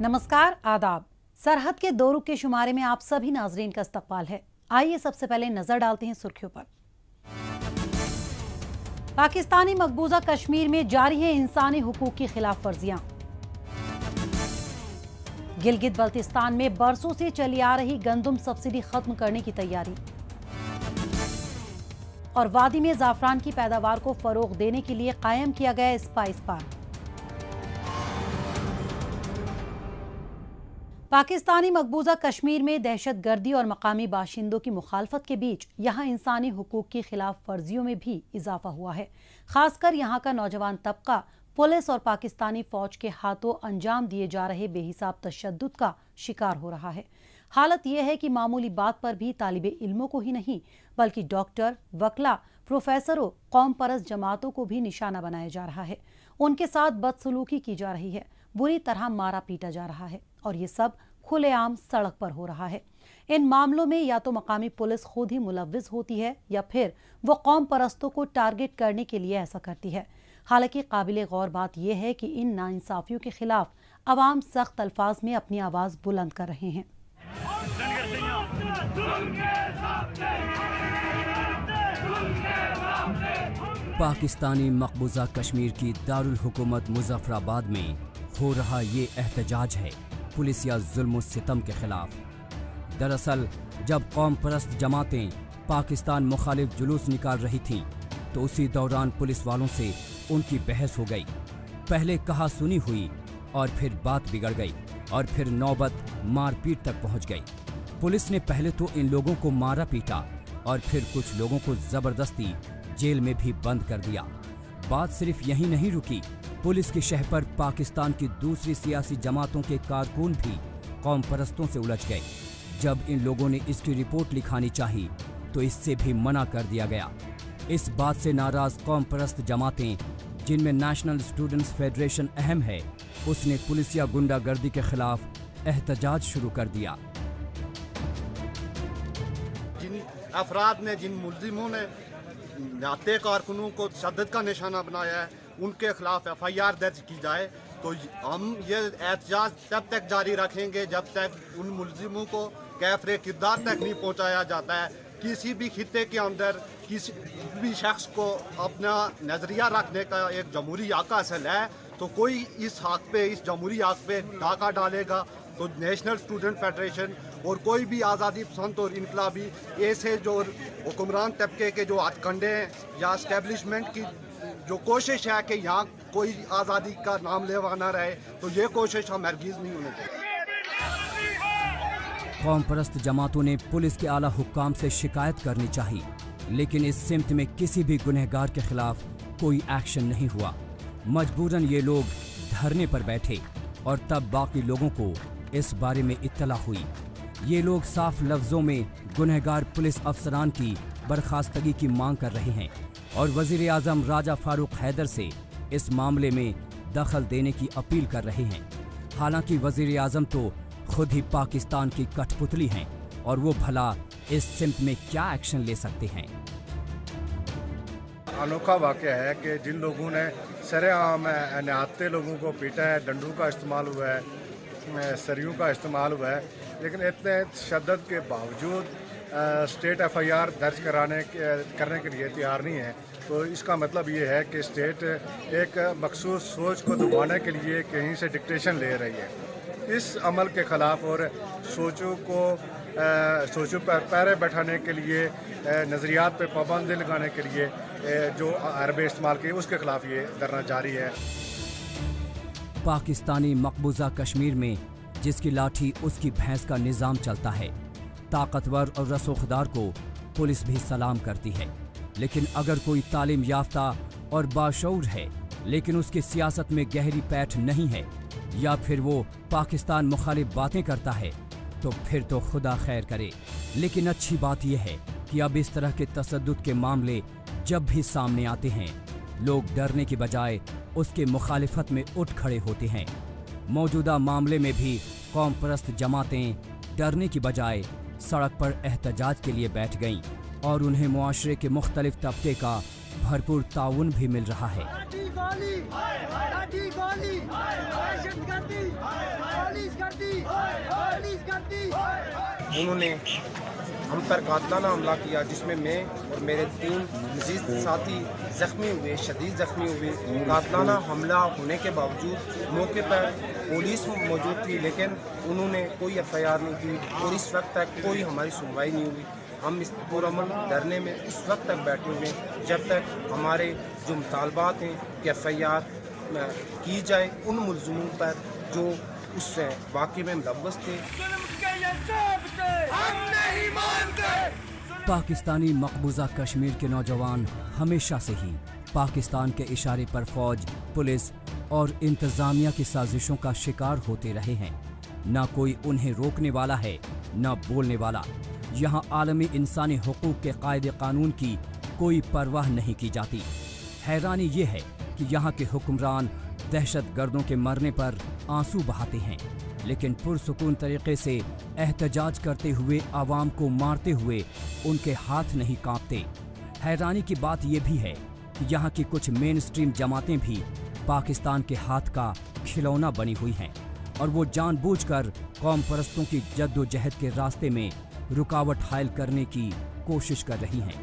नमस्कार, आदाब। सरहद के 2 रुख के शुमारे में आप सभी नाजरीन का इस्तकबाल है। आइए सबसे पहले नजर डालते हैं सुर्खियों पर। पाकिस्तानी मकबूजा कश्मीर में जारी है इंसानी हुकूक की खिलाफ वर्जियां। गिलगित बल्तिस्तान में बरसों से चली आ रही गंदम सब्सिडी खत्म करने की तैयारी। और वादी में जाफरान की पैदावार को फरोग देने के लिए कायम किया गया स्पाइस पार्क। पाकिस्तानी मकबूजा कश्मीर में दहशत गर्दी और मकामी बाशिंदों की मुखालफत के बीच यहाँ इंसानी हुकूक की खिलाफ वर्जियों में भी इजाफा हुआ है। खासकर यहाँ का नौजवान तबका पुलिस और पाकिस्तानी फौज के हाथों अंजाम दिए जा रहे बेहिसाब तशद्दुद का शिकार हो रहा है। हालत यह है कि मामूली बात पर भी तालिबे इल्मों को ही नहीं बल्कि डॉक्टर, वकला, प्रोफेसरों, कौम परस्त जमातों को भी निशाना बनाया जा रहा है। उनके साथ बदसलूकी की जा रही है, बुरी तरह मारा पीटा जा रहा है और ये सब खुलेआम सड़क पर हो रहा है। इन मामलों में या तो मकामी पुलिस खुद ही मुलव्विस होती है या फिर वो कौम परस्तों को टारगेट करने के लिए ऐसा करती है। हालांकि काबिले गौर बात यह है कि इन नाइंसाफियों के खिलाफ अवाम सख्त अल्फाज में अपनी आवाज बुलंद कर रहे हैं। पाकिस्तानी मकबूजा कश्मीर की दारुल हुकूमत मुजफ्फराबाद में हो रहा ये एहतजाज है पुलिस या जुल्म सितम के खिलाफ। दरअसल जब कौम परस्त जमातें पाकिस्तान मुखालिफ जुलूस निकाल रही थीं तो उसी दौरान पुलिस वालों से उनकी बहस हो गई। पहले कहा सुनी हुई और फिर बात बिगड़ गई और फिर नौबत मारपीट तक पहुंच गई। पुलिस ने पहले तो इन लोगों को मारा पीटा और फिर कुछ लोगों को जबरदस्ती जेल में भी बंद कर दिया। बात सिर्फ यहीं नहीं रुकी, पुलिस की शह पर पाकिस्तान की दूसरी सियासी जमातों के कारकुन भी कौम परस्तों से उलझ गए। जब इन लोगों ने इसकी रिपोर्ट लिखानी चाही तो इससे भी मना कर दिया गया। इस बात से नाराज कौम परस्त जमातें, जिनमें नेशनल स्टूडेंट्स फेडरेशन अहम है, उसने पुलिस या गुंडागर्दी के खिलाफ एहतजाज शुरू कर दिया। जिन अफराद ने, जिन मुल्जिमों ने नाते कारकुनों को तशद्दुद का निशाना बनाया है, उनके खिलाफ FIR दर्ज की जाए। तो हम ये एहतजाज तब तक जारी रखेंगे जब तक उन मुल्जिमों को कैफरे किरदार तक नहीं पहुँचाया जाता है। किसी भी खित्ते के अंदर किसी भी शख्स को अपना नज़रिया रखने का एक जमहूरी हक हासिल है, तो कोई इस हक पे, इस जमहूरी हक पे डाका डालेगा तो नेशनल स्टूडेंट फेडरेशन और कोई भी आज़ादी पसंद और इनकलाबी ऐसे जो हुक्मरान तबके के जो हथकंडे हैं या इस्टेब्लिशमेंट की जो कोशिश है कि यहाँ कोई आज़ादी का नाम लेवा ना रहे, तो ये कोशिश हम हरगिज़ नहीं होने देंगे। कौम परस्त जमातों ने पुलिस के आला हुक्काम से शिकायत करनी चाहिए, लेकिन इस सिमत में किसी भी गुनहगार के खिलाफ कोई एक्शन नहीं हुआ। मजबूरन ये लोग धरने पर बैठे और तब बाकी लोगों को इस बारे में इत्तला हुई। ये लोग साफ लफ्जों में गुनहगार पुलिस अफसरान की बर्खास्तगी की मांग कर रहे हैं और वजीर आजम राजा फारूक हैदर से इस मामले में दखल देने की अपील कर रहे हैं। हालांकि वजीर आजम तो खुद ही पाकिस्तान की कठपुतली हैं और वो भला इस सिमत में क्या एक्शन ले सकते हैं। अनोखा वाक़या है कि जिन लोगों ने सरेआम निहत्ते लोगों को पीटा है, डंडू का इस्तेमाल हुआ है, सरियों का इस्तेमाल हुआ है, लेकिन इतने तशद्दुद के बावजूद स्टेट FIR दर्ज करने के लिए तैयार नहीं है। तो इसका मतलब ये है कि स्टेट एक मखसूस सोच को दबाने के लिए कहीं से डिक्टेशन ले रही है। इस अमल के ख़िलाफ़ और सोचों पर पैरे बैठाने के लिए, नज़रियात पे पाबंदी लगाने के लिए जो हरबे इस्तेमाल किए, उसके खिलाफ ये धरना जारी है। पाकिस्तानी मकबूजा कश्मीर में जिसकी लाठी उसकी भैंस का निज़ाम चलता है। ताकतवर और रसूखदार को पुलिस भी सलाम करती है, लेकिन अगर कोई तालीम याफ्ता और बाशऊर है लेकिन उसकी सियासत में गहरी पैठ नहीं है या फिर वो पाकिस्तान मुखालिफ बातें करता है तो फिर तो खुदा खैर करे। लेकिन अच्छी बात यह है कि अब इस तरह के तसद्दुद के मामले जब भी सामने आते हैं, लोग डरने की बजाय उसके मुखालिफत में उठ खड़े होते हैं। मौजूदा मामले में भी कौम परस्त जमातें डरने की बजाय सड़क पर एहतजाज के लिए बैठ गईं और उन्हें मुआशरे के मुख्तलिफ तबके का भरपूर ताउन भी मिल रहा है। انہوں نے ہم پر قاتلانہ حملہ کیا جس میں اور میرے 3 مزید ساتھی زخمی ہوئے، شدید زخمی ہوئے۔ قاتلانہ حملہ ہونے کے باوجود موقع پر پولیس موجود تھی، لیکن انہوں نے کوئی FIR نہیں کی اور اس وقت تک کوئی ہماری سنوائی نہیں ہوئی۔ ہم اس پرامن دھرنے میں اس وقت تک بیٹھے ہوئے جب تک ہمارے جو مطالبات ہیں کہ FIR کی جائے ان ملزموں پر جو اس سے واقعے میں ملوث تھے۔ پاکستانی مقبوضہ کشمیر کے نوجوان ہمیشہ سے ہی پاکستان کے اشارے پر فوج، پولیس اور انتظامیہ کی سازشوں کا شکار ہوتے رہے ہیں۔ نہ کوئی انہیں روکنے والا ہے، نہ بولنے والا۔ یہاں عالمی انسانی حقوق کے قائد قانون کی کوئی پرواہ نہیں کی جاتی۔ حیرانی یہ ہے کہ یہاں کے حکمران دہشت گردوں کے مرنے پر آنسو بہاتے ہیں، لیکن پرسکون طریقے سے احتجاج کرتے ہوئے عوام کو مارتے ہوئے ان کے ہاتھ نہیں کانپتے۔ حیرانی کی بات یہ بھی ہے کہ یہاں کی کچھ مین سٹریم جماعتیں بھی پاکستان کے ہاتھ کا کھلونا بنی ہوئی ہیں اور وہ جان بوجھ کر قوم پرستوں کی جد و جہد کے راستے میں رکاوٹ حائل کرنے کی کوشش کر رہی ہیں۔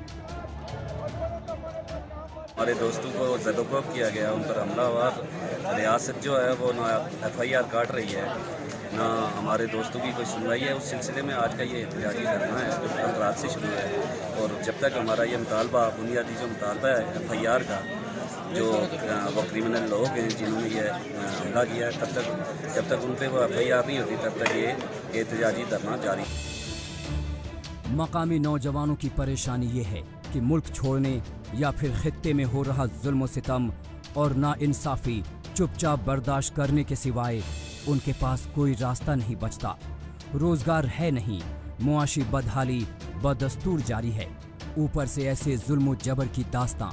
ہمارے دوستوں کو زد و کوب کیا گیا، ان پر حملہ ہوا۔ ریاست جو ہے وہ نہ FIR کاٹ رہی ہے، نہ ہمارے دوستوں کی کوئی سنوائی ہے۔ اس سلسلے میں آج کا یہ احتجاجی دھرنا ہے جو کل رات سے شروع ہے، اور جب تک ہمارا یہ مطالبہ، بنیادی جو مطالبہ ہے FIR کا، جو وہ کرمنل لوگ ہیں جنہوں نے یہ حملہ کیا ہے، جب تک ان پہ وہ FIR نہیں ہوتی تب تک یہ احتجاجی دھرنا جاری ہے۔ مقامی نوجوانوں کی پریشانی یہ ہے کہ ملک چھوڑنے یا پھر خطے میں ہو رہا ظلم و ستم اور ناانصافی چپ چاپ برداشت کرنے کے سوائے ان کے پاس کوئی راستہ نہیں بچتا۔ روزگار ہے نہیں، معاشی بدحالی بدستور جاری ہے، اوپر سے ایسے ظلم و جبر کی داستاں۔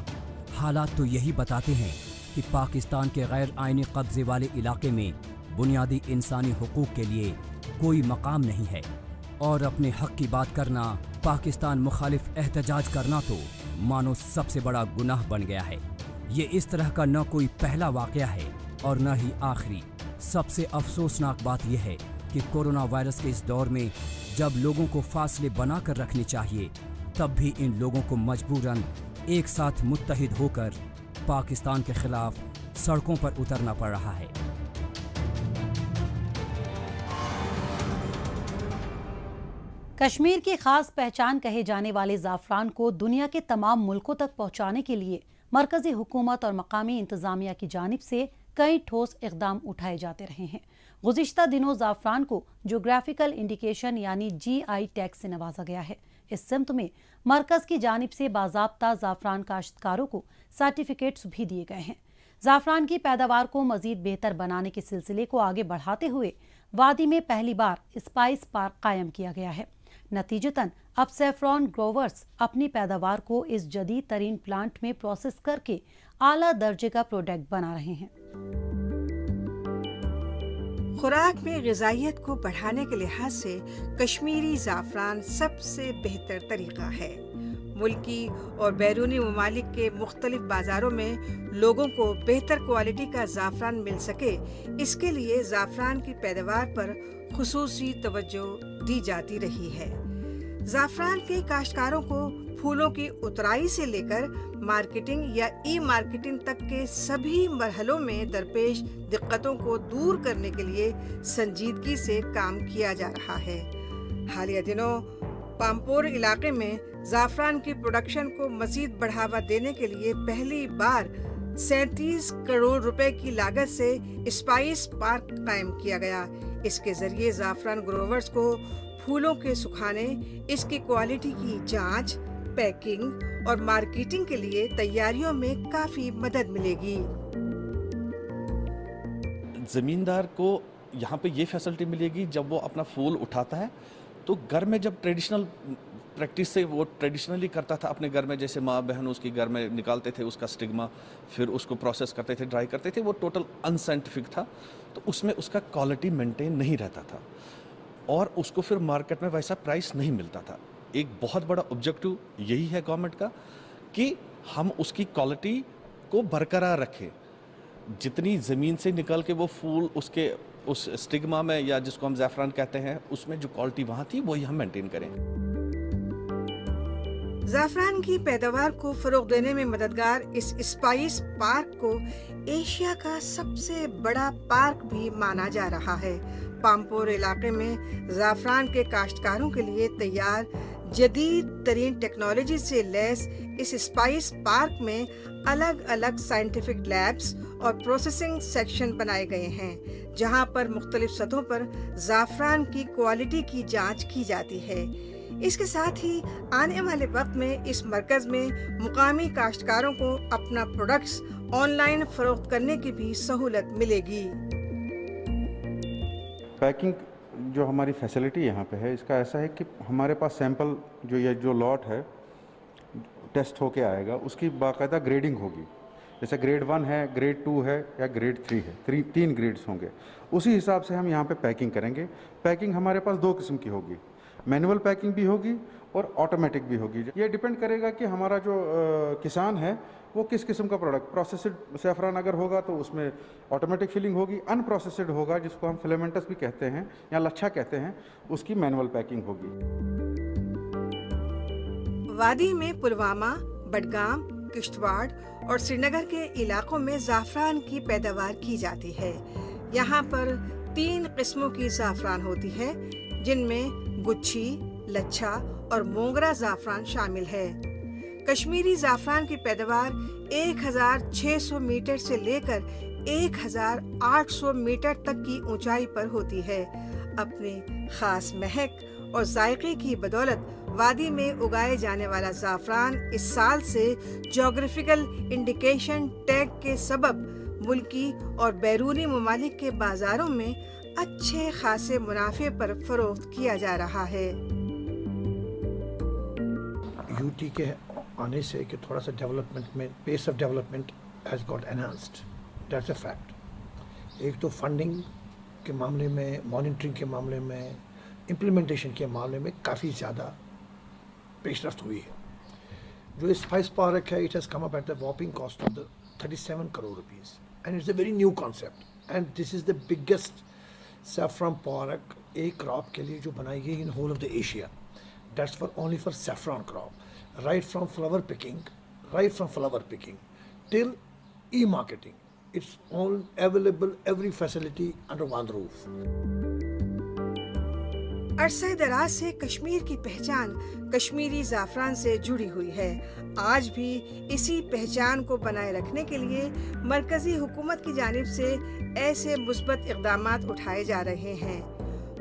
حالات تو یہی بتاتے ہیں کہ پاکستان کے غیر آئینی قبضے والے علاقے میں بنیادی انسانی حقوق کے لیے کوئی مقام نہیں ہے، اور اپنے حق کی بات کرنا، پاکستان مخالف احتجاج کرنا تو مانو سب سے بڑا گناہ بن گیا ہے۔ یہ اس طرح کا نہ کوئی پہلا واقعہ ہے اور نہ ہی آخری۔ سب سے افسوسناک بات یہ ہے کہ کورونا وائرس کے اس دور میں جب لوگوں کو فاصلے بنا کر رکھنے چاہیے، تب بھی ان لوگوں کو مجبوراً ایک ساتھ متحد ہو کر پاکستان کے خلاف سڑکوں پر اترنا پڑ رہا ہے۔ کشمیر کی خاص پہچان کہے جانے والے زعفران کو دنیا کے تمام ملکوں تک پہنچانے کے لیے مرکزی حکومت اور مقامی انتظامیہ کی جانب سے کئی ٹھوس اقدام اٹھائے جاتے رہے ہیں۔ گزشتہ دنوں زعفران کو جغرافیکل انڈیکیشن یعنی GI ٹیگ سے نوازا گیا ہے۔ اس سمت میں مرکز کی جانب سے باضابطہ زعفران کاشتکاروں کو سرٹیفکیٹس بھی دیے گئے ہیں۔ زعفران کی پیداوار کو مزید بہتر بنانے کے سلسلے کو آگے بڑھاتے ہوئے وادی میں پہلی بار اسپائس پارک قائم کیا گیا ہے۔ نتیجتاً اب سیفران گروورز اپنی پیداوار کو اس جدید ترین پلانٹ میں پروسیس کر کے اعلیٰ درجے کا پروڈکٹ بنا رہے ہیں۔ خوراک میں غذائیت کو بڑھانے کے لحاظ سے کشمیری زعفران سب سے بہتر طریقہ ہے۔ ملکی اور بیرونی ممالک کے مختلف بازاروں میں لوگوں کو بہتر کوالٹی کا زعفران مل سکے، اس کے لیے زعفران کی پیداوار پر خصوصی توجہ دی جاتی رہی ہے۔ زعفران کے کاشتکاروں کو پھولوں کی اترائی سے لے کر مارکیٹنگ یا ای مارکیٹنگ تک کے سبھی مرحلوں میں درپیش دقتوں کو دور کرنے کے لیے سنجیدگی سے کام کیا جا رہا ہے۔ حالیہ دنوں پامپور علاقے میں زعفران کی پروڈکشن کو مزید بڑھاوا دینے کے لیے پہلی بار 37 کروڑ روپے کی لاگت سے اسپائس پارک قائم کیا گیا۔ اس کے ذریعے زعفران گروورز کو پھولوں کے سکھانے، اس کی کوالٹی کی جانچ، پیکنگ اور مارکیٹنگ کے لیے تیاریوں میں کافی مدد ملے گی۔ زمیندار کو یہاں پہ یہ فیسلٹی ملے گی، جب وہ اپنا پھول اٹھاتا ہے تو گھر میں جب ٹریڈیشنل پریکٹس سے وہ ٹریڈیشنلی کرتا تھا اپنے گھر میں، جیسے ماں بہن اس کی گھر میں نکالتے تھے اس کا سٹگما، پھر اس کو پروسیس کرتے تھے، ڈرائی کرتے تھے، وہ ٹوٹل ان سائنٹیفک تھا، تو اس میں اس کا کوالٹی مینٹین نہیں رہتا تھا اور اس کو پھر مارکیٹ میں ویسا پرائس نہیں ملتا تھا۔ ایک بہت بڑا آبجیکٹو یہی ہے گورنمنٹ کا کہ ہم اس کی کوالٹی کو برقرار رکھیں۔ جتنی زمین سے نکل کے وہ پھول اس کے उस स्टिग्मा में या जिसको हम ज़ैफ़रान कहते हैं उसमें जो क्वालिटी वहाँ थी वही हम मेंटेन करें। ज़ाफ़रान की पैदावार को फरोग देने में मददगार इस स्पाइस पार्क को एशिया का सबसे बड़ा पार्क भी माना जा रहा है। पामपोर इलाके में ज़ाफ़रान के काश्तकारों के लिए तैयार जदीद तरीन टेक्नोलॉजी से लैस इस स्पाइस पार्क में अलग अलग साइंटिफिक लैब्स और प्रोसेसिंग सेक्शन बनाए गए हैं, जहां पर मुख्तलिफ सतहों पर ज़ाफ़रान की क्वालिटी की जांच की जाती है। इसके साथ ही आने वाले वक्त में इस मरकज में मुकामी काश्तकारों को अपना प्रोडक्ट्स ऑनलाइन फरोख्त करने की भी सहूलत मिलेगी। पैकिंग जो हमारी फैसिलिटी यहाँ पे है, इसका ऐसा है कि हमारे पास सैंपल जो लॉट है टेस्ट होके आएगा, उसकी बाकायदा ग्रेडिंग होगी। जैसे ग्रेड 1 है, ग्रेड 2 है या ग्रेड 3 है, 3 ग्रेड्स होंगे। उसी हिसाब से हम यहाँ पे पैकिंग करेंगे। पैकिंग हमारे पास 2 किस्म की होगी, मैनुअल पैकिंग भी होगी और ऑटोमेटिक भी होगी। ये डिपेंड करेगा कि हमारा जो किसान है वो किस किस्म का प्रोडक्ट, प्रोसेस्ड सैफरान अगर होगा तो उसमें ऑटोमेटिक फिलिंग होगी, अनप्रोसेस्ड होगा जिसको हम फिलामेंटस भी कहते हैं या लच्छा कहते हैं, उसकी मैनुअल पैकिंग होगी। वादी में पुलवामा, बडगाम, किश्तवाड़ और श्रीनगर के इलाकों में ज़ाफ़रान की पैदावार की जाती है। यहाँ पर 3 किस्मों की ज़ाफ़रान होती है, जिनमें गुच्छी, लच्छा और मोगरा ज़ाफ़रान शामिल है। कश्मीरी ज़ाफ़रान की पैदावार 1600 मीटर से लेकर 1800 मीटर तक की ऊंचाई पर होती है। अपनी खास महक और जायके की बदौलत वादी में उगाए जाने वाला ज़ाफ़रान इस साल से ज्योग्राफिकल इंडिकेशन टैग के सबब मुल्की और बैरूनी ममालिक के बाज़ारों में अच्छे खासे मुनाफे पर फरोख्त किया जा रहा है। यूटी के आने से कि थोड़ा सा डेवलपमेंट में pace of development has got enhanced, that's a fact. एक तो फंडिंग के मामले में, मॉनिटरिंग के मामले में, इम्प्लीमेंटेशन के मामले में काफ़ी ज़्यादा पेशरफ्त हुई है। जो स्पाइस पार्क है, it has come up at the whopping cost of the 37 crore rupees and it's a very new concept and this is the biggest saffron park एक क्रॉप के लिए जो बनाई गई in whole of the Asia. That's for only for saffron crop, right from flower picking till e-marketing. It's all available, every facility under one roof. अरसे दराज से कश्मीर की पहचान कश्मीरी ज़ाफ़रान से जुड़ी हुई है। आज भी इसी पहचान को बनाए रखने के लिए मरकजी हुकूमत की जानिब से ऐसे मुस्बत इक़दामात उठाए जा रहे हैं।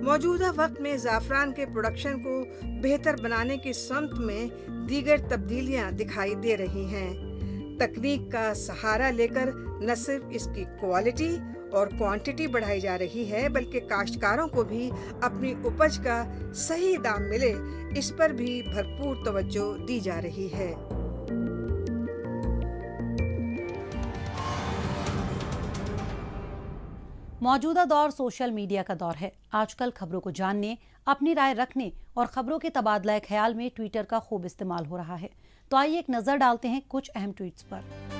मौजूदा वक्त में ज़ाफ़रान के प्रोडक्शन को बेहतर बनाने की समत में दीगर तब्दीलियां दिखाई दे रही हैं। तकनीक का सहारा लेकर न सिर्फ इसकी क्वालिटी और क्वांटिटी बढ़ाई जा रही है, बल्कि काश्तकारों को भी अपनी उपज का सही दाम मिले, इस पर भी भरपूर तवज्जो दी जा रही है। मौजूदा दौर सोशल मीडिया का दौर है। आजकल खबरों को जानने, अपनी राय रखने और खबरों के तबादला ख्याल में ट्विटर का खूब इस्तेमाल हो रहा है। तो आइए एक नजर डालते हैं कुछ अहम ट्वीट्स पर।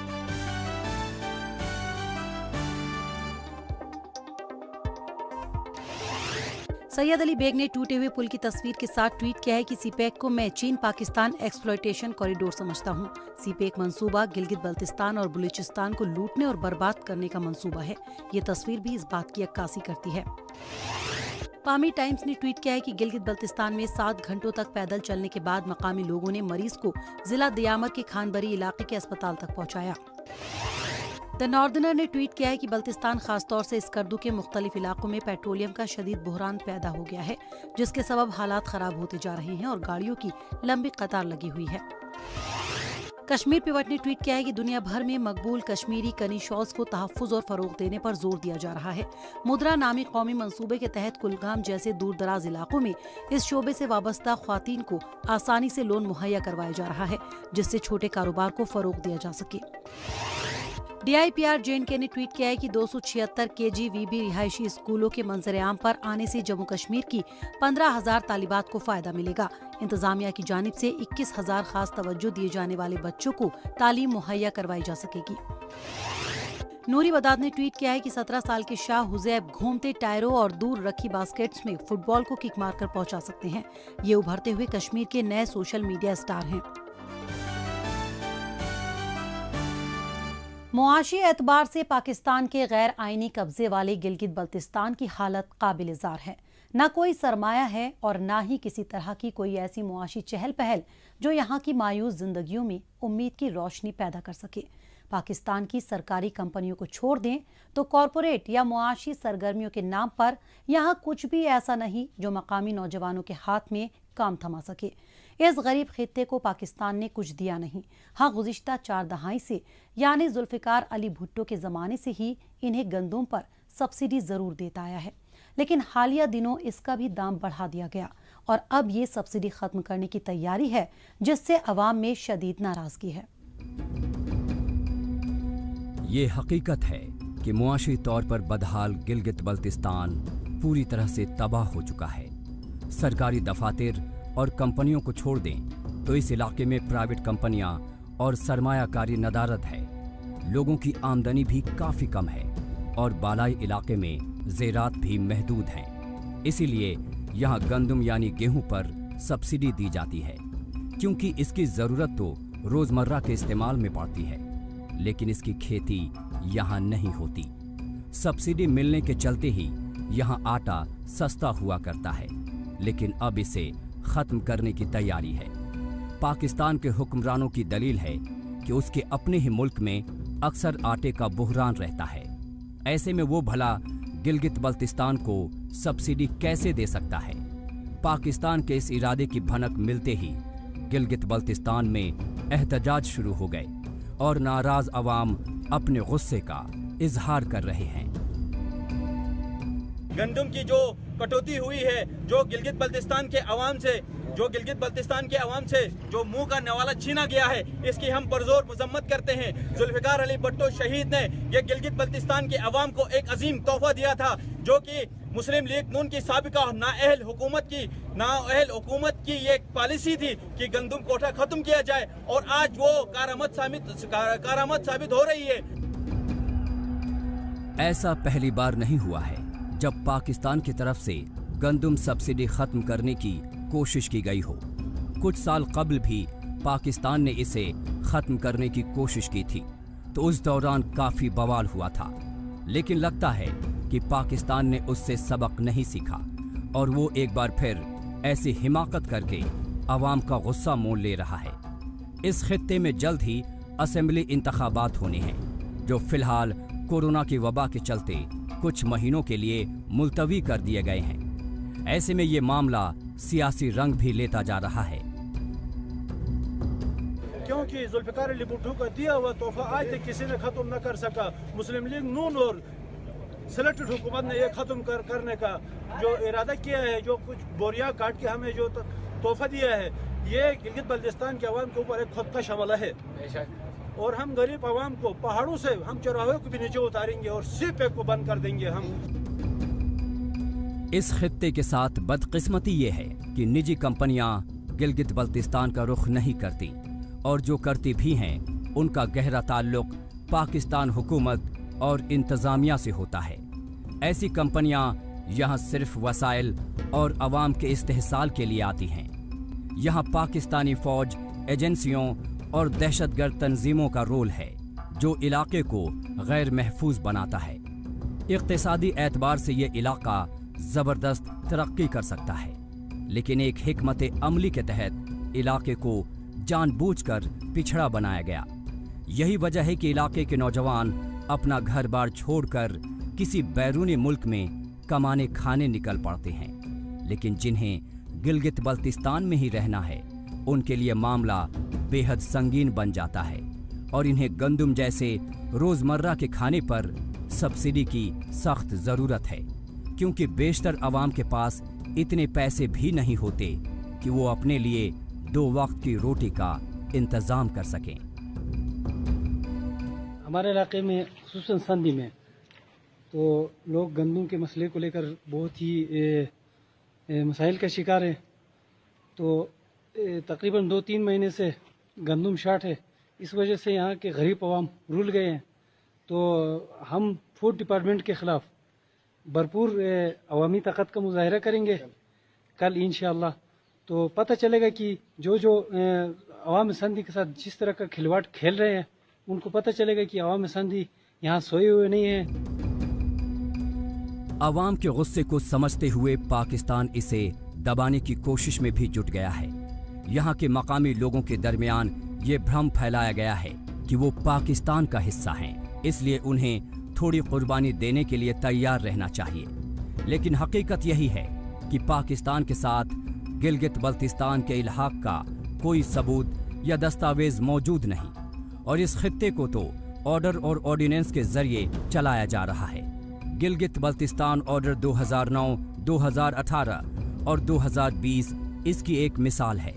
सैयद अली बेग ने टूटे हुए पुल की तस्वीर के साथ ट्वीट किया है कि सीपेक को मैं चीन पाकिस्तान एक्सप्लॉयटेशन कॉरिडोर समझता हूँ। सीपेक मंसूबा गिलगित बल्तिस्तान और बलूचिस्तान को लूटने और बर्बाद करने का मंसूबा है। ये तस्वीर भी इस बात की अक्कासी करती है। पामी टाइम्स ने ट्वीट किया है कि गिलगित बल्तिस्तान में 7 घंटों तक पैदल चलने के बाद मकामी लोगों ने मरीज को जिला दियामर के खानबरी इलाके के अस्पताल तक पहुँचाया। द नॉर्दर्नर ने ट्वीट किया है कि बल्तिस्तान खासतौर से स्कर्दू के मुख्तलिफ इलाकों में पेट्रोलियम का शदीद बहरान पैदा हो गया है, जिसके सबब हालात खराब होते जा रहे हैं और गाड़ियों की लंबी कतार लगी हुई है। कश्मीर पिवट ने ट्वीट किया है कि दुनिया भर में मकबूल कश्मीरी कनी शॉल्स को तहफ़्फ़ुज़ और फ़रोग़ देने पर जोर दिया जा रहा है। मुद्रा नामी कौमी मंसूबे के तहत कुलगाम जैसे दूर दराज इलाकों में इस शोबे से वाबस्ता ख्वातीन को आसानी से लोन मुहैया करवाया जा रहा है, जिससे छोटे कारोबार को फ़रोग़ दिया जा सके। DIPR J&K ने ट्वीट किया है कि 276 KGVB रिहायशी स्कूलों के मंजर-ए-आम पर आने से जम्मू कश्मीर की 15,000 तालिबात को फायदा मिलेगा। इंतजामिया की जानिब से 21,000 खास तवज्जो दिए जाने वाले बच्चों को तालीम मुहैया करवाई जा सकेगी। नूरी बदाद ने ट्वीट किया है कि 17 साल के शाह हुजैब घूमते टायरों और दूर रखी बास्केट्स में फुटबॉल को किक मारकर पहुंचा सकते हैं। ये उभरते हुए कश्मीर के नए सोशल मीडिया स्टार हैं। मुआशी एतबार से पाकिस्तान के गैर आईनी कब्जे वाले गिलगित बल्तिस्तान की हालत काबिल-ए-ज़ार है। न कोई सरमाया है और न ही किसी तरह की कोई ऐसी मुआशी चहल पहल जो यहाँ की मायूस जिंदगियों में उम्मीद की रोशनी पैदा कर सके। पाकिस्तान की सरकारी कंपनियों को छोड़ दें तो कॉरपोरेट या मुआशी सरगर्मियों के नाम पर यहाँ कुछ भी ऐसा नहीं जो मकामी नौजवानों के हाथ में काम थमा सके। इस गरीब खित्ते को पाकिस्तान ने कुछ दिया नहीं। हाँ, गुज़िश्ता 4 दहाई से यानी जुल्फ़िकार अली भुट्टो के ज़माने से ही इन्हें गंदम पर सब्सिडी ज़रूर देता आया है, लेकिन हालिया दिनों इसका भी दाम बढ़ा दिया गया और अब ये सब्सिडी ख़त्म करने की तैयारी है, जिससे अवाम में शदीद नाराज़गी है। ये हकीकत है कि मुआशी तौर पर बदहाल गिलगित बल्तिस्तान पूरी तरह से तबाह हो चुका है। सरकारी दफातर और कंपनियों को छोड़ दें तो इस इलाके में प्राइवेट कंपनियां और सरमायाकारी नदारद है। लोगों की आमदनी भी काफ़ी कम है और बालाई इलाके में ज़ेरात भी महदूद हैं। इसीलिए यहाँ गंदम यानी गेहूं पर सब्सिडी दी जाती है, क्योंकि इसकी ज़रूरत तो रोज़मर्रा के इस्तेमाल में पड़ती है, लेकिन इसकी खेती यहाँ नहीं होती। सब्सिडी मिलने के चलते ही यहाँ आटा सस्ता हुआ करता है, लेकिन अब इसे ख़त्म करने की तैयारी है। पाकिस्तान के हुक्मरानों की दलील है कि उसके अपने ही मुल्क में अक्सर आटे का बुहरान रहता है। ऐसे में वो भला गिलगित बल्तिस्तान को सब्सिडी कैसे दे सकता है। पाकिस्तान के इस इरादे की भनक मिलते ही गिलगित बल्तिस्तान में एहतजाज शुरू हो गए और नाराज अवाम अपने गुस्से का इजहार कर रहे हैं। गंदम की जो कटौती हुई है, जो गिलगित बल्तिस्तान के अवाम से जो मुंह का नवाला छीना गया है, इसकी हम पुरजोर मजम्मत करते हैं। जुल्फ़िकार अली भुट्टो शहीद ने ये गिलगित बल्तिस्तान के अवाम को एक अजीम तोहफा दिया था, जो कि मुस्लिम लीग नून की साबिका नाअहल हुकूमत की ये पॉलिसी थी कि गंदम कोटा खत्म किया जाए, और आज वो कारामद साबित हो रही है। ऐसा पहली बार नहीं हुआ है जब पाकिस्तान की तरफ से गंदम सब्सिडी खत्म करने की कोशिश की गई हो। कुछ साल कबल भी पाकिस्तान ने इसे खत्म करने की कोशिश की थी, तो उस दौरान काफी बवाल हुआ था, लेकिन लगता है कि पाकिस्तान ने उससे सबक नहीं सीखा और वो एक बार फिर ऐसी हिमाकत करके अवाम का गुस्सा मोल ले रहा है। इस खित्ते में जल्द ही असेंबली इंतखाबात होने हैं, जो फिलहाल कोरोना की वबा के चलते कुछ महीनों के लिए मुलतवी कर दिए गए हैं। ऐसे में ये मामला सियासी रंग भी लेता जा रहा है, क्योंकि जुल्फ़िकार अली भुट्टो का दिया हुआ तोहफा आज तक किसी ने खत्म न कर सका। मुस्लिम लीग नून और सिलेक्टेड हुकूमत ने ये खत्म करने का जो इरादा किया है, जो कुछ बोरियां काट के हमें जो तोहफा दिया है, ये गिलगित बल्तिस्तान के अवाम के ऊपर एक खुदकश हमला है। और हम गरीब आवाम को पहाड़ों से हम चौराहों को भी नीचे उतारेंगे और सीपे को बंद कर देंगे हम। इस खित्ते के साथ बदकिस्मती ये है कि निजी कंपनियां गिलगित बल्तिस्तान का रुख नहीं करती, और जो करती भी हैं उनका गहरा ताल्लुक पाकिस्तान हुकूमत और इंतजामिया से होता है। ऐसी कंपनियां यहां सिर्फ वसाइल और अवाम के इस्तेहसाल के लिए आती हैं। यहां पाकिस्तानी फौज, एजेंसियों और दहशतगर्द तंजीमों का रोल है, जो इलाके को गैर महफूज बनाता है। इक्तिसादी एतबार से ये इलाका ज़बरदस्त तरक्की कर सकता है, लेकिन एक हिकमत अमली के तहत इलाके को जानबूझकर पिछड़ा बनाया गया। यही वजह है कि इलाके के नौजवान अपना घर बार छोड़कर किसी बैरूनी मुल्क में कमाने खाने निकल पड़ते हैं, लेकिन जिन्हें गिलगित बल्तिस्तान में ही रहना है, उनके लिए मामला बेहद संगीन बन जाता है और इन्हें गंदम जैसे रोज़मर्रा के खाने पर सब्सिडी की सख्त ज़रूरत है, क्योंकि बेशतर अवाम के पास इतने पैसे भी नहीं होते कि वो अपने लिए 2 वक्त की रोटी का इंतज़ाम कर सकें। हमारे इलाके में खुसूसन संधी में तो लोग गंदम के मसले को लेकर बहुत ही मसाइल का शिकार हैं। तो तकरीबन 2-3 महीने से गंदम शार्ट है। इस वजह से यहाँ के गरीब अवाम रुल गए हैं। तो हम फूड डिपार्टमेंट के ख़िलाफ़ भरपूर अवामी ताकत का मुजाहरा करेंगे कल इंशाअल्लाह। तो पता चलेगा कि जो अवाम संधी के साथ जिस तरह का खिलवाड़ खेल रहे हैं, उनको पता चलेगा कि अवाम संधी यहाँ सोए हुए नहीं हैं। अवाम के गुस्से को समझते हुए पाकिस्तान इसे दबाने की कोशिश में भी जुट गया है। यहाँ के मकामी लोगों के दरमियान ये भ्रम फैलाया गया है कि वो पाकिस्तान का हिस्सा हैं, इसलिए उन्हें थोड़ी कुर्बानी देने के लिए तैयार रहना चाहिए। लेकिन हकीकत यही है कि पाकिस्तान के साथ गिलगित बल्तिस्तान के इल्हाक का कोई सबूत या दस्तावेज मौजूद नहीं और इस खित्ते को तो ऑर्डर और ऑर्डिनेंस के जरिए चलाया जा रहा है। गिलगित बल्तिस्तान ऑर्डर 2009, 2018 और 2020 इसकी एक मिसाल है।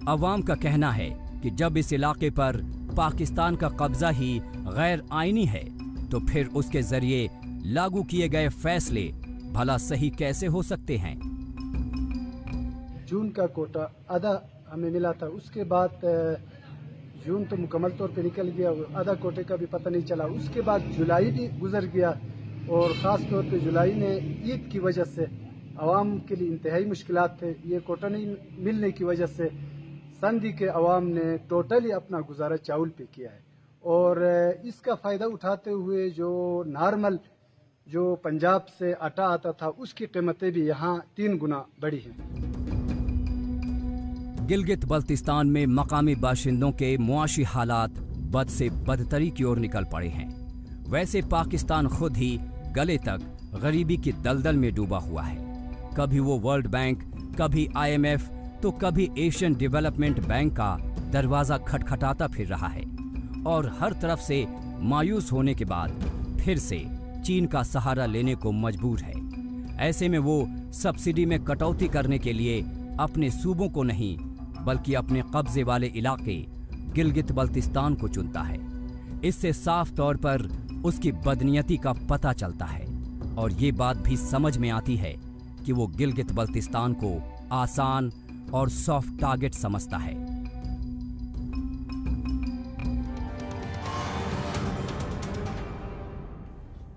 अवाम का कहना है कि जब इस इलाके पर पाकिस्तान का कब्जा ही गैर आईनी है तो फिर उसके जरिए लागू किए गए फैसले भला सही कैसे हो सकते हैं। जून का कोटा आधा हमें मिला था, उसके बाद जून तो मुकम्मल तौर पे निकल गया, आधा कोटे का भी पता नहीं चला। उसके बाद जुलाई भी गुजर गया और ख़ास तौर पे जुलाई में ईद की वजह से आवाम के लिए इंतहाई मुश्किलात थे। ये कोटा नहीं मिलने की वजह से संधि के अवाम ने टोटली अपना गुजारा चावल पे किया है और इसका फ़ायदा उठाते हुए जो नॉर्मल जो पंजाब से आटा आता था उसकी कीमतें भी यहाँ 3 गुना बढ़ी हैं। गिलगित बल्तिस्तान में मकामी बाशिंदों के मुआशी हालात बद से बदतरी की ओर निकल पड़े हैं। वैसे पाकिस्तान खुद ही गले तक गरीबी की दलदल में डूबा हुआ है। कभी वो वर्ल्ड बैंक, कभी IMF तो कभी एशियन डेवलपमेंट बैंक का दरवाजा खटखटाता फिर रहा है और हर तरफ से मायूस होने के बाद फिर से चीन का सहारा लेने को मजबूर है। ऐसे में वो सब्सिडी में कटौती करने के लिए अपने सूबों को नहीं बल्कि अपने कब्जे वाले इलाके गिलगित बल्तिस्तान को चुनता है। इससे साफ तौर पर उसकी बदनीयती का पता चलता है और ये बात भी समझ में आती है कि वो गिलगित बल्तिस्तान को आसान और सॉफ्ट टारगेट समझता है।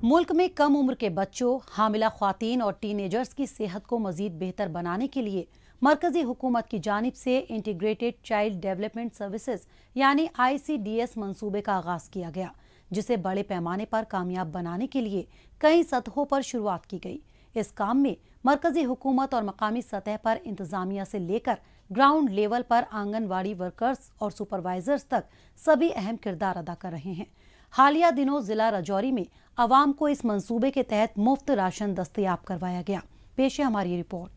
मुल्क में कम उम्र के बच्चों, हामिला ख्वातीन और टीनेजर्स की सेहत को मजीद बेहतर बनाने के लिए मरकजी हुकूमत की जानिब से इंटीग्रेटेड चाइल्ड डेवलपमेंट सर्विसेज यानी ICDS मंसूबे का आगाज किया गया, जिसे बड़े पैमाने पर कामयाब बनाने के लिए कई सतहों पर शुरुआत की गई। इस काम में मरकजी हुकूमत और मकामी सतह पर इंतजामिया से लेकर ग्राउंड लेवल पर आंगनवाड़ी वर्कर्स और सुपरवाइजर्स तक सभी अहम किरदार अदा कर रहे हैं। हालिया दिनों जिला राजौरी में अवाम को इस मंसूबे के तहत मुफ्त राशन दस्तयाब करवाया गया। पेश है हमारी रिपोर्ट।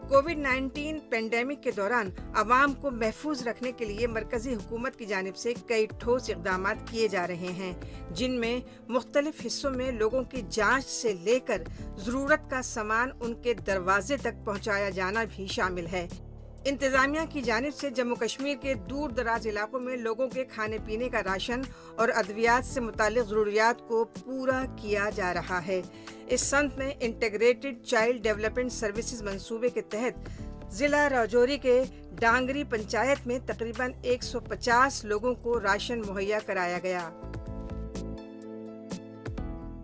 कोविड-19 पेंडेमिक के दौरान अवाम को महफूज रखने के लिए मरकजी हुकूमत की जानिब से कई ठोस इक़दाम किए जा रहे हैं, जिनमें मुख्तलिफ हिस्सों में लोगों की जांच से लेकर ज़रूरत का सामान उनके दरवाजे तक पहुंचाया जाना भी शामिल है। इंतजामिया की जानिब से जम्मू कश्मीर के दूर दराज इलाकों में लोगों के खाने पीने का राशन और अद्वियात से मुताल्लिक़ ज़रूरियात को पूरा किया जा रहा है। इस संत में इंटीग्रेटेड चाइल्ड डेवलपमेंट सर्विसेज मंसूबे के तहत जिला राजौरी के डांगरी पंचायत में तकरीबन 150 लोगों को राशन मुहैया कराया गया।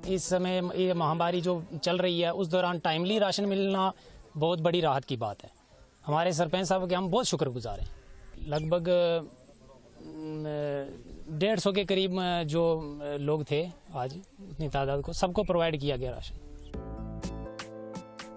इस समय ये महामारी जो चल रही है उस दौरान टाइमली राशन मिलना बहुत बड़ी राहत की बात है। हमारे सरपंच साहब के हम बहुत शुक्रगुजार हैं। लगभग 150 के करीब जो लोग थे आज उतनी तादाद को सबको प्रोवाइड किया गया राशन।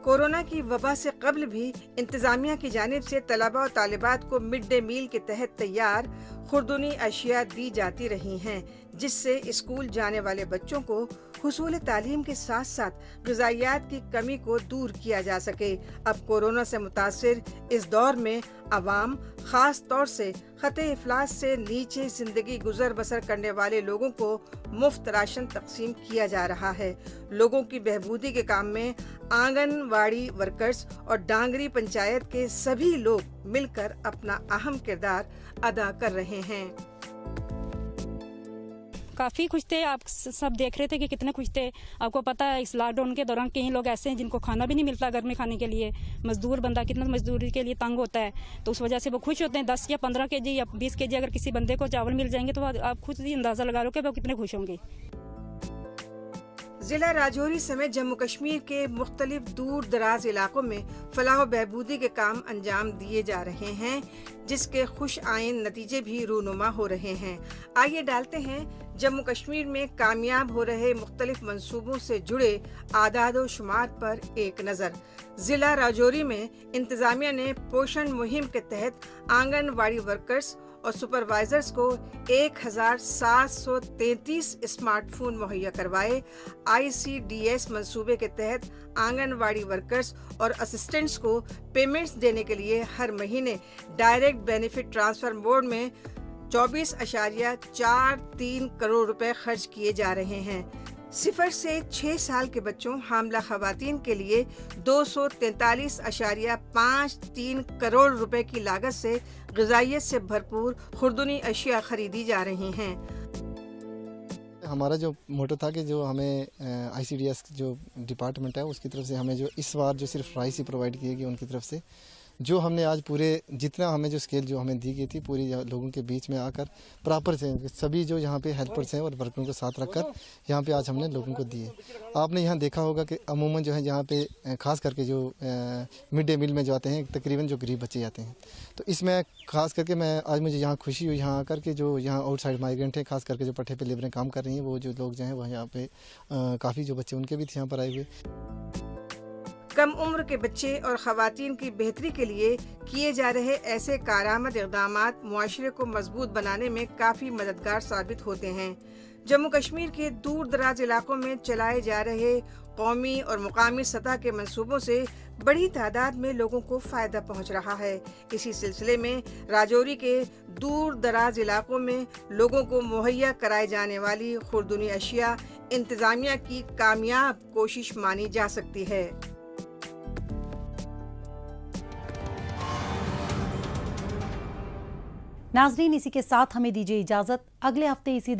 कोरोना की वबा से कबल भी इंतजामिया की जानिब से तलबा और तालिबात को मिड डे मील के तहत तैयार खुर्दुनी अशिया दी जाती रही हैं, जिससे स्कूल जाने वाले बच्चों को हुसूल तालीम के साथ साथ ग़िज़ाइयात की कमी को दूर किया जा सके। अब कोरोना से मुतासिर इस दौर में अवाम, ख़ास तौर से ख़ते इफ़लास से नीचे ज़िंदगी गुजर बसर करने वाले लोगों को मुफ्त राशन तकसीम किया जा रहा है। लोगों की बहबूदी के काम में आंगनवाड़ी वर्कर्स और डांगरी पंचायत के सभी लोग मिलकर अपना अहम किरदार अदा कर रहे हैं। काफ़ी खुश थे। आप सब देख रहे थे कि कितने खुश थे। आपको पता है इस लॉकडाउन के दौरान कई लोग ऐसे हैं जिनको खाना भी नहीं मिलता घर में खाने के लिए। मजदूर बंदा कितना मजदूरी के लिए तंग होता है, तो उस वजह से वो खुश होते हैं। 10 या 15 केजी या 20 केजी अगर किसी बंदे को चावल मिल जाएंगे तो आप खुद ही अंदाज़ा लगा लो कि वो कितने खुश होंगे। जिला राजौरी समेत जम्मू कश्मीर के मुख्तलिफ दूर दराज इलाकों में फलाह व बहबूदी के काम अंजाम दिए जा रहे हैं, जिसके खुश आइन नतीजे भी रूनुमा हो रहे हैं। आइए डालते हैं जम्मू कश्मीर में कामयाब हो रहे मुख्तलिफ मंसूबों से जुड़े आदाद व शुमार पर एक नज़र। जिला राजौरी में इंतजामिया ने पोषण मुहिम के तहत आंगनवाड़ी वर्कर्स और सुपरवाइजर्स को 1733 स्मार्टफोन मुहैया करवाए। ICDS मंसूबे के तहत आंगनवाड़ी वर्कर्स और असिस्टेंट्स को पेमेंट्स देने के लिए हर महीने डायरेक्ट बेनिफिट ट्रांसफर मोड में 24.43 करोड़ रुपए खर्च किए जा रहे हैं। 0 से 6 साल के बच्चों हामला खवातीन के लिए 243.53 करोड़ रुपए की लागत से ग़िज़ाइयत से भरपूर खुर्दनी अशिया खरीदी जा रही हैं। हमारा जो मोटो था कि जो हमें ICDS जो डिपार्टमेंट है उसकी तरफ से हमें जो इस बार जो सिर्फ राइस ही प्रोवाइड किए गए उनकी तरफ से, जो हमने आज पूरे जितना हमें जो स्केल जो हमें दी गई थी पूरी लोगों के बीच में आकर प्रॉपर से सभी जो यहाँ पे हेल्पर्स हैं और वर्करों को साथ रखकर यहाँ पे आज हमने लोगों को दिए। आपने यहाँ देखा होगा कि अमूमन जो है यहाँ पे खास करके जो मिड डे मील में जो आते हैं तकरीबन जो गरीब बच्चे जाते हैं, तो इसमें खास करके मैं आज मुझे यहाँ खुशी हुई यहाँ आकर के जो यहाँ आउटसाइड माइग्रेंट है, खास करके जो पट्टे पे लेबरें काम कर रही हैं, वो जो लोग जो हैं वह यहाँ पे काफ़ी जो बच्चे उनके भी थे यहाँ पर आए हुए। कम उम्र के बच्चे और खवातीन की बेहतरी के लिए किए जा रहे ऐसे कारआमद इक़दामात मुआशरे को मजबूत बनाने में काफ़ी मददगार साबित होते हैं। जम्मू कश्मीर के दूर दराज इलाकों में चलाए जा रहे कौमी और मुकामी सतह के मंसूबों से बड़ी तादाद में लोगों को फ़ायदा पहुंच रहा है। इसी सिलसिले में राजौरी के दूर दराज इलाकों में लोगों को मुहैया कराए जाने वाली खुर्दनी अशिया इंतज़ामिया की कामयाब कोशिश मानी जा सकती है। नाज़रीन, इसी के साथ हमें दीजिए इजाज़त। अगले हफ्ते इसी दिन